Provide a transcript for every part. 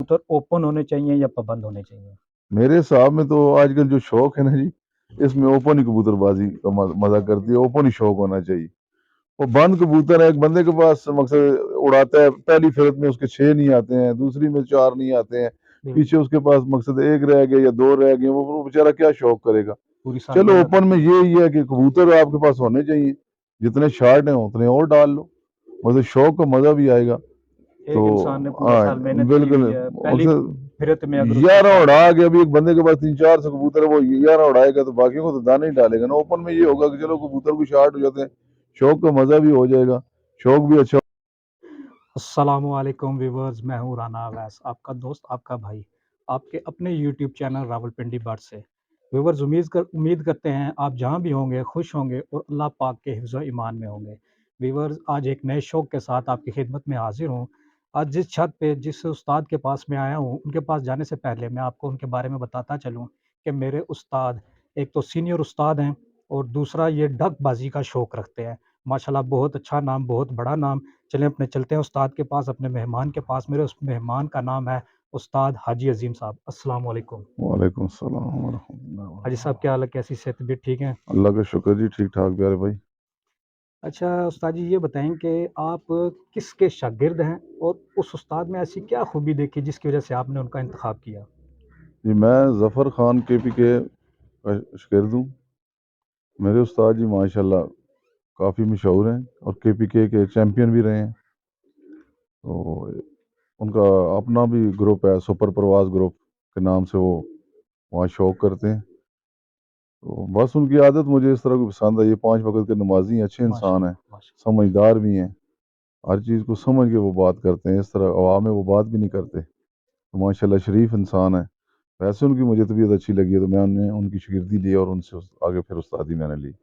कबूतर ओपन होने चाहिए या पाबंद होने चाहिए? मेरे हिसाब में तो आजकल जो शौक है ना जी, इसमें ओपन ही कबूतरबाजी का मजा करती है, ओपन ही शौक होना चाहिए। वो बंद कबूतर है, एक बंदे के पास मकसद उड़ाता है, पहली फिरत में उसके 6 नहीं आते हैं, दूसरी में 4 नहीं आते हैं, पीछे उसके पास मकसद 1 रह गए या 2 रह गए, वो बेचारा क्या शौक करेगा। पूरी साल चलो मेहनत ओपन में यही है कि कबूतर आपके पास होने चाहिए, जितने शार्ट हैं उतने और डाल लो, मतलब शौक का मजा भी आएगा। तो एक इंसान ने पूरा हाँ साल मेहनत की बिल्कुल, हुई है, पहली मकसद फिरत में अगर उसको 11 4 उड़ा मिल के, अभी एक बंदे के पास 300-400 कबूतर है, वो 11 उड़ाएगा तो बाकियों को तो दाना ही डालेगा ना। ओपन में ये होगा कि चलो कबूतर भी शार्ट हो जाते हैं, शौक का मजा भी हो जाएगा, शौक भी अच्छा। अस्सलामुअलैकुम व्यूवर्स, मैं हूँ राना अवैस, आपका दोस्त, आपका भाई, आपके अपने यूट्यूब चैनल रावलपिंडी बर्ड से। व्यूवर्स, उम्मीद करते हैं आप जहाँ भी होंगे खुश होंगे और अल्लाह पाक के हिफ्ज़ व ईमान में होंगे। व्यूवर्स, आज एक नए शौक के साथ आपकी खिदमत में हाजिर हूँ। आज जिस छत पे जिस उस्ताद के पास मैं आया हूँ, उनके पास जाने से पहले मैं आपको उनके बारे में बताता चलूँ कि मेरे उस्ताद एक तो सीनियर उस्ताद हैं और दूसरा ये डकबाजी का शौक़ रखते हैं। माशाल्लाह, बहुत अच्छा नाम, बहुत बड़ा नाम। चलें चलते हैं उस्ताद के पास, अपने मेहमान के पास। मेरे उस मेहमान का नाम है उस्ताद हाजी अजीम साहब। अस्सलाम वालेकुम। वालेकुम सलाम व रहमतुल्लाहि व हाजी साहब, क्या हाल है, कैसी सेहत तबीयत ठीक है? बरकातहू। अल्लाह का शुक्र जी, ठीक ठाक प्यारे भाई। अच्छा उस्ताद जी, ये बताएं कि आप किसके शागिर्द हैं और उस उस्ताद में ऐसी क्या खूबी देखी जिसकी वजह से आपने उनका इंतखाब किया? जी मैं ज़फ़र ख़ान KPK का शागिर्द हूँ। मेरे उस्ताद जी माशाल्लाह काफ़ी मशहूर हैं और KPK के चैम्पियन भी रहे हैं। तो उनका अपना भी ग्रुप है, सुपर परवाज़ ग्रुप के नाम से वो वहाँ शौक करते हैं। तो बस उनकी आदत मुझे इस तरह की पसंद है। ये 5 वक़्त के नमाज़ी हैं, अच्छे इंसान हैं, माशाल्लाह, माशा समझदार भी हैं, हर चीज़ को समझ के वो बात करते हैं, इस तरह अवाम में वो बात भी नहीं करते। तो माशाल्लाह शरीफ इंसान है। वैसे उनकी मुझे तबीयत अच्छी लगी है तो मैं उन्हें उनकी शागिर्दी ली और उनसे आगे फिर उस्तादी मैंने ली।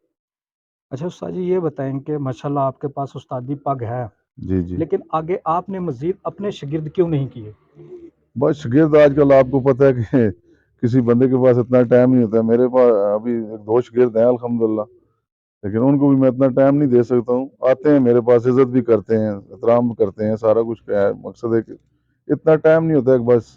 अच्छा उस्ताद जी, ये बताएं कि माशाल्लाह आपके पास उस्तादी पग है, जी, जी। लेकिन आगे आपने मज़ीद अपने शागिर्द क्यों नहीं किए? बस शागिर्द आजकल आपको पता है कि किसी बंदे के पास इतना टाइम नहीं होता है। मेरे पास अभी 2 शागिर्द हैं अल्हम्दुलिल्लाह, लेकिन उनको भी मैं इतना टाइम नहीं दे सकता हूँ। आते हैं मेरे पास, इज़्ज़त भी करते हैं, एहतराम भी करते हैं, सारा कुछ है। मकसद है कि इतना टाइम नहीं होता है कि बस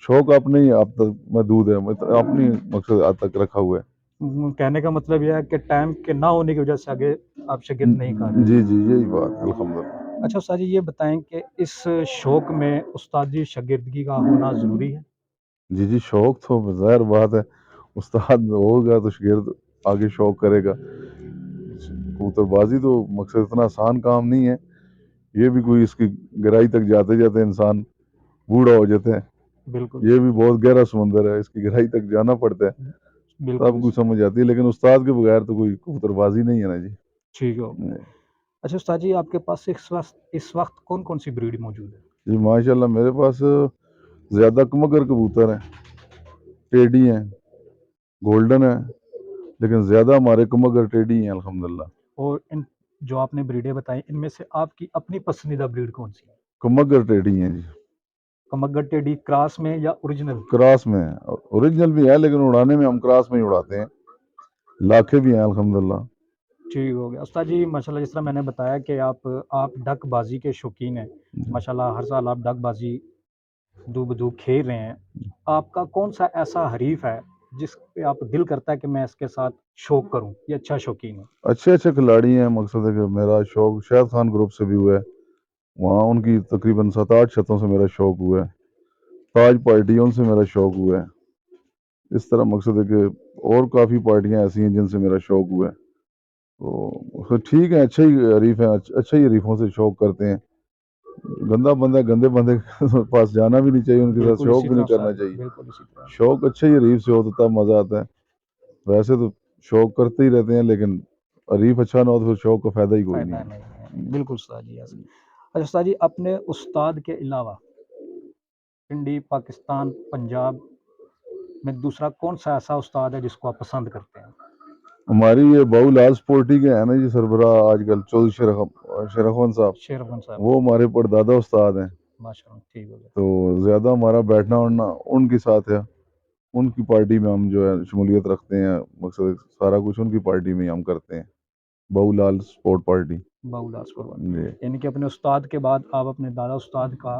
शौक अपने ही आप तक महदूद है, अपनी मकसद आज तक रखा हुआ है। कहने का मतलब यह है कि टाइम के ना होने की वजह से आगे आप शागिर्द नहीं कर रहे। जी, जी, यही बात है अल्हम्दुलिल्लाह। अच्छा उस्ताद जी, ये बताएं कि इस शौक में उस्तादी शागिर्दगी का होना ज़रूरी है? जी, जी, शौक तो ज़ाहिर बात है, उस्ताद होगा तो शागिर्द आगे शौक करेगा। कबूतरबाजी तो मकसद इतना आसान काम नहीं है। ये भी कोई इसकी गहराई तक जाते-जाते इंसान बूढ़ा हो जाता है। बिल्कुल, ये भी बहुत गहरा समुंदर है, इसकी गहराई तक जाना पड़ता है, तब बिल्कुल कुछ समझ आती है। लेकिन उस्ताद के बगैर तो कोई कबूतरबाजी नहीं है ना जी। ठीक हो गया। अच्छा उस्ताद जी, आपके पास इस वक़्त कौन-कौन सी ब्रीड मौजूद है? जी माशाल्लाह मेरे पास ज़्यादा कमगर कबूतर हैं, टेडी हैं, गोल्डन हैं, लेकिन ज़्यादा हमारे कमगर टेडी हैं अल्हम्दुलिल्लाह। और इन जो आपने ब्रीडें बताई, इनमें से आपकी अपनी पसंदीदा ब्रीड कौन-सी है? कमगर टेडी हैं जी, कमग्गट टेडी क्रॉस में या ओरिजिनल? क्रॉस में है। ओरिजिनल भी है लेकिन उड़ाने में हम क्रॉस में ही उड़ाते हैं। लाखे भी हैं अल्हम्दुलिल्लाह। ठीक हो गया। उस्ताद जी माशाल्लाह, जिस तरह मैंने बताया कि आप डकबाज़ी के शौकीन हैं। माशाल्लाह हर साल आप डकबाज़ी दो-ब-दो खेल रहे हैं। आपका कौन-सा ऐसा हरीफ़ है जिस पे आप दिल करता है कि मैं इसके साथ शौक करूँ, ये अच्छा शौकीन है? अच्छे-अच्छे खिलाड़ी हैं, मकसद है कि मेरा शौक शायद खान ग्रुप से भी हुआ है। वहाँ उनकी तकरीबन 7-8 छतों से मेरा शौक हुआ है। ताज पार्टियों से मेरा शौक हुआ है। इस तरह मकसद है कि और काफ़ी पार्टियाँ ऐसी हैं जिनसे मेरा शौक हुआ है। तो ठीक है, अच्छे ही हरीफ हैं, अच्छे ही हरीफों से शौक करते हैं। गंदा बंदा गंदे बंदे के पास जाना भी नहीं चाहिए, उनके साथ बिल्कुल शौक इसी भी तरह नहीं करना उस्ताद जी, चाहिए। बिल्कुल इसी तरह। शौक अच्छे ही हरीफ से हो तो तब मज़ा आता है। वैसे तो शौक करते ही रहते हैं, लेकिन हरीफ अच्छा ना हो तो फिर शौक का फ़ायदा ही कोई नहीं फ़ायदा है। नहीं है। बिल्कुल उस्ताद जी, ऐसे। अच्छा उस्ताद जी, अपने उस्ताद के अलावा पिंडी, पाकिस्तान, पंजाब में दूसरा कौन-सा ऐसा उस्ताद है जिसको आप पसंद करते हैं? हमारी ये बाबूलाल स्पोर्टी के हैं ना जी सरबराह आजकल, चौधरी शेरखान साहब, शेरवन साहब, वो हमारे परदादा उस्ताद हैं। माशाअल्लाह, ठीक हो गया। तो ज़्यादा हमारा बैठना उठना उनके साथ है। उनकी पार्टी में हम जो है शमूलियत रखते हैं, मकसद सारा कुछ उनकी पार्टी में ही हम करते हैं। Babulal sport party. बाबूलाल स्कोरवन, जी, यानी कि अपने उस्ताद के बाद आप अपने दादा उस्ताद का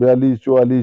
42 44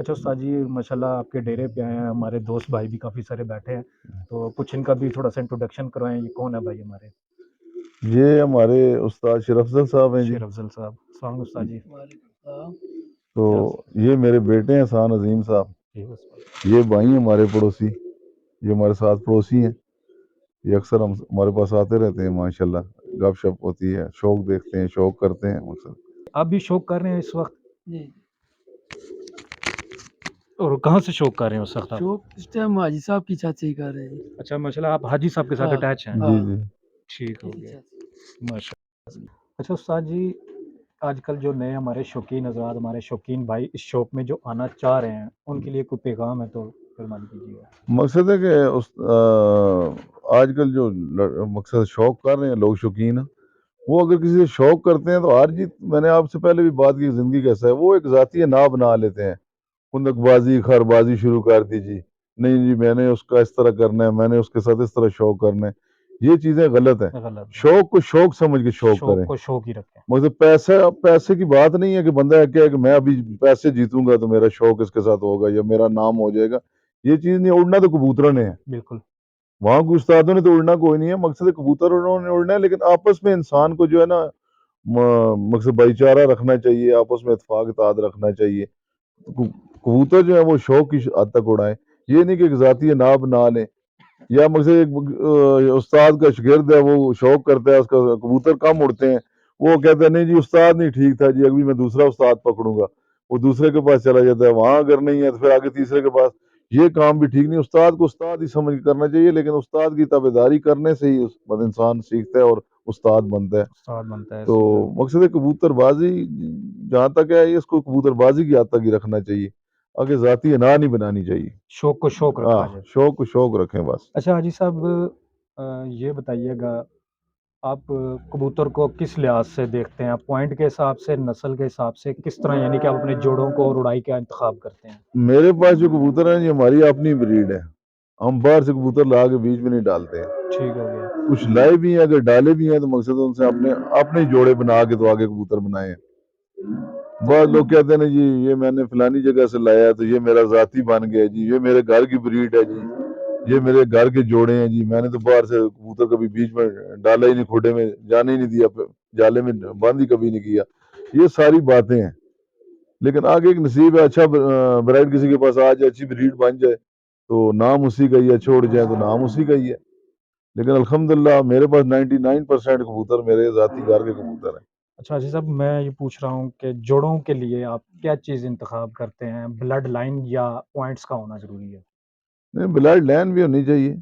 अच्छा उस्ताद जी, माशाल्लाह आपके डेरे पे आए हैं, हमारे दोस्त भाई भी काफ़ी सारे बैठे हैं, तो कुछ इनका भी थोड़ा सा इंट्रोडक्शन करवाएं। ये कौन है भाई हमारे? ये हमारे उस्ताद शेर अफजल साहब हैं जी। शेर अफजल साहब, अस्सलाम वालेकुम उस्ताद जी। तो क्या ये मेरे बेटे हैं एहसान अजीम साहब। जी उस्ताद। ये भाई हैं हमारे पड़ोसी, ये हमारे साथ पड़ोसी हैं। ये अक्सर हमारे पास आते रहते हैं, माशाल्लाह गपशप होती है, शौक देखते हैं, शौक करते हैं अक्सर। आप भी शौक कर रहे हैं इस वक्त? जी। और कहाँ से शौक कर रहे हैं उस वक्त आप? शौक इस टाइम हाजी साहब की चाची कर रहे हैं। अच्छा माशाल्लाह, आप हाजी साहब के साथ हाँ, अटैच हैं। जी जी। ठीक हो इनकी गया, चाची। माशाल्लाह। अच्छा उस्ताद जी, आजकल जो नए हमारे शौकीन हज़रात, हमारे शौकीन भाई इस शौक में जो आना चाह रहे हैं, उनके लिए कोई पैगाम है तो फरमान कीजिएगा। मकसद है कि आजकल जो मकसद शौक कर रहे हैं लोग, शौकीन, वो अगर किसी से शौक करते हैं तो हार जीत, मैंने आपसे पहले भी बात की, जिंदगी कैसा है, वो एक जाती ना बना लेते हैं। खुंदकबाजी, खरबाजी शुरू कर दी जी, नहीं जी मैंने उसका इस तरह करना है, मैंने उसके साथ इस तरह शौक करना है। ये चीजें गलत है। गलत है, शौक को शौक समझ के शौक शौक करें। को शौक ही रखें। मतलब पैसा, पैसे की बात नहीं है कि बंदा क्या है कि मैं अभी पैसे जीतूंगा तो मेरा शौक इसके साथ होगा या मेरा नाम हो जाएगा। ये चीज नहीं, उड़ना तो कबूतरों ने है, बिल्कुल, वहां के उस्तादों ने तो उड़ना कोई नहीं है। मकसद है कबूतर उन्होंने उड़ना है, लेकिन आपस में इंसान को जो है ना, मकसद भाईचारा रखना चाहिए, आपस में इत्तेफाक इत्तेहाद रखना चाहिए। कबूतर जो है वो शौक की हद तक उड़ाए, ये नहीं कि एक जाती नाब ना लें। या मुझे एक उस्ताद का शागिर्द है, वो शौक करता है, उसका कबूतर कम उड़ते हैं, वो कहता है नहीं जी उस्ताद नहीं ठीक था जी, अभी मैं दूसरा उस्ताद पकड़ूंगा। वो दूसरे के पास चला जाता है, वहां अगर नहीं है तो फिर आगे तीसरे के पास। ये काम भी ठीक नहीं, उस्ताद को उस्ताद ही समझ के करना चाहिए, लेकिन उस्ताद की ताबेदारी करने से ही इंसान सीखता है और उस्ताद बनता है। उस्ताद बनता है, तो सही बात। मकसद है कबूतरबाजी जहाँ तक है, इसको कबूतरबाजी की हद तक ही रखना चाहिए, आगे जाती अना नहीं बनानी चाहिए। शौक को शौक रखा हाँ, जाए। शौक को शौक रखें बस। अच्छा हाजी साहब, ये बताइएगा, आप कबूतर को किस लिहाज से देखते हैं? आप पॉइंट के हिसाब से, नस्ल के हिसाब से, किस तरह यानी कि आप अपने जोड़ों को और उड़ाई का इंतखाब करते हैं? मेरे पास जो कबूतर है ये हमारी अपनी ब्रीड है, हम बाहर से कबूतर ला के बीच में नहीं डालते हैं। ठीक हो गया। कुछ लाए भी हैं, अगर डाले भी हैं तो मकसद है उनसे अपने अपने जोड़े बना के तो आगे कबूतर बनाए हैं। बहुत लोग कहते हैं ना जी ये मैंने फलानी जगह से लाया है तो ये मेरा जाती बन गया जी, ये मेरे घर की ब्रीड है जी, ये मेरे घर के जोड़े हैं जी, मैंने तो बाहर से कबूतर कभी बीच में डाला ही नहीं, खुडे में जाने ही नहीं दिया, जाले में बंद ही कभी नहीं किया। ये सारी बातें हैं, लेकिन आगे एक नसीब है, अच्छा ब्राइड किसी के पास आ जाए, अच्छी ब्रीड बन जाए तो नाम उसी का ही है, छोड़ जाए तो नाम उसी का ही है। लेकिन अल्हम्दुलिल्लाह मेरे पास 99% कबूतर मेरे जाती घर के कबूतर हैं। अच्छा हाजी साहब, मैं ये पूछ रहा हूँ कि जोड़ों के लिए आप क्या चीज़ इंतखाब करते हैं? ब्लड लाइन या पॉइंट्स का होना ज़रूरी है? नहीं, ब्लड लाइन भी होनी चाहिए,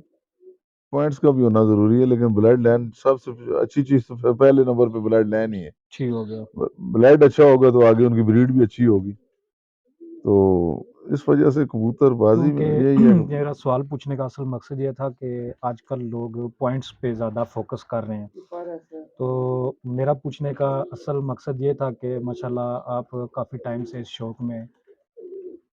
पॉइंट्स का भी होना जरूरी है, लेकिन ब्लड लाइन सबसे अच्छी चीज तो पहले नंबर पे ब्लड लाइन ही है। ठीक हो गया। ब्लड अच्छा होगा तो आगे उनकी ब्रीड भी अच्छी होगी। तो इस वजह से कबूतरबाजी में क्योंकि यही है कि मेरा सवाल पूछने का असल मकसद ये था कि आजकल लोग पॉइंट्स पे ज़्यादा फोकस कर रहे हैं। तो मेरा पूछने का असल मकसद ये था कि माशाल्लाह आप काफ़ी टाइम से इस शौक में,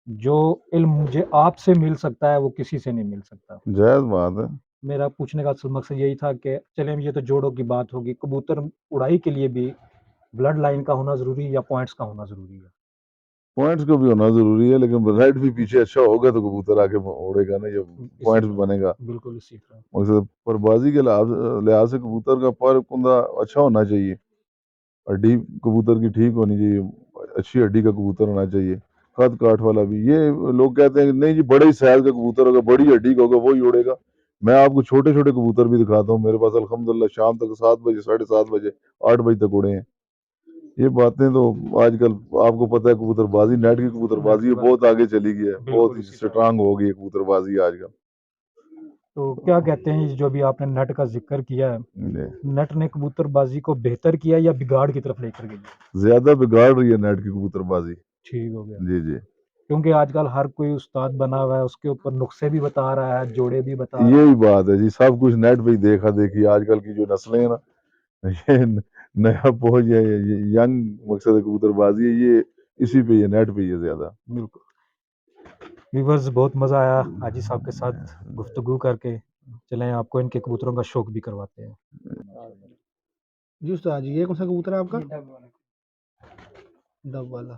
जो इल्म मुझे आपसे मिल सकता है वो किसी से नहीं मिल सकता। जायज़ बात है। मेरा पूछने का असल मकसद यही था कि चलें ये तो जोड़ों की बात होगी, कबूतर उड़ाई के लिए भी ब्लड लाइन का होना ज़रूरी है या पॉइंट्स का होना ज़रूरी है? पॉइंट्स का भी होना जरूरी है, लेकिन ब्लड भी पीछे अच्छा होगा तो कबूतर आगे उड़ेगा ना, जब इसी पॉइंट्स भी तरह, बनेगा। बिल्कुल इसी तरह। मकसद परबाजी के लिहाज लिहाज से कबूतर का पर कुंदा अच्छा होना चाहिए, हड्डी कबूतर की ठीक होनी चाहिए, अच्छी हड्डी का कबूतर होना चाहिए, कद काठ वाला भी। ये लोग कहते हैं कि नहीं जी बड़े ही साइज का कबूतर होगा, बड़ी हड्डी का होगा, वही उड़ेगा। मैं आपको छोटे छोटे कबूतर भी दिखाता हूँ, मेरे पास अल्हम्दुलिल्लाह शाम तक 7 बजे, 7:30 बजे, 8 बजे तक उड़े हैं। ये बातें तो आजकल आपको पता है, कबूतरबाजी, नेट की नेट कबूतरबाजी की है, बात, बहुत आगे चली गई है, बहुत बिल्कुल ही इसी तरह। स्ट्रांग हो गई है कबूतरबाजी आजकल। तो क्या कहते हैं, ये जो भी आपने नेट का ज़िक्र किया है, जी। नेट ने कबूतरबाज़ी को बेहतर किया या बिगाड़ की तरफ लेकर गई? ज्यादा बिगाड़ रही है नेट की कबूतरबाजी। ठीक हो गया। जी जी। क्योंकि आजकल हर कोई उस्ताद बना हुआ है, उसके ऊपर नुस्खे भी बता रहा है, जोड़े भी बता रहा है। यही बात है जी, सब कुछ नेट पे ही देखा देखी, आजकल की जो नस्लें हैं ना, ये नया पहुंच है, ये यंग मकसद है कबूतरबाजी है, ये इसी पे, ये नेट पे ही है ज्यादा। बिल्कुल। व्यूअर्स, बहुत मज़ा आया हाजी साहब के साथ गुफ्तगू करके। चलें आपको इनके कबूतरों का शौक भी करवाते हैं। जी उस्ताद जी, ये कौन सा कबूतर है आपका? डब वाला।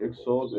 100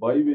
22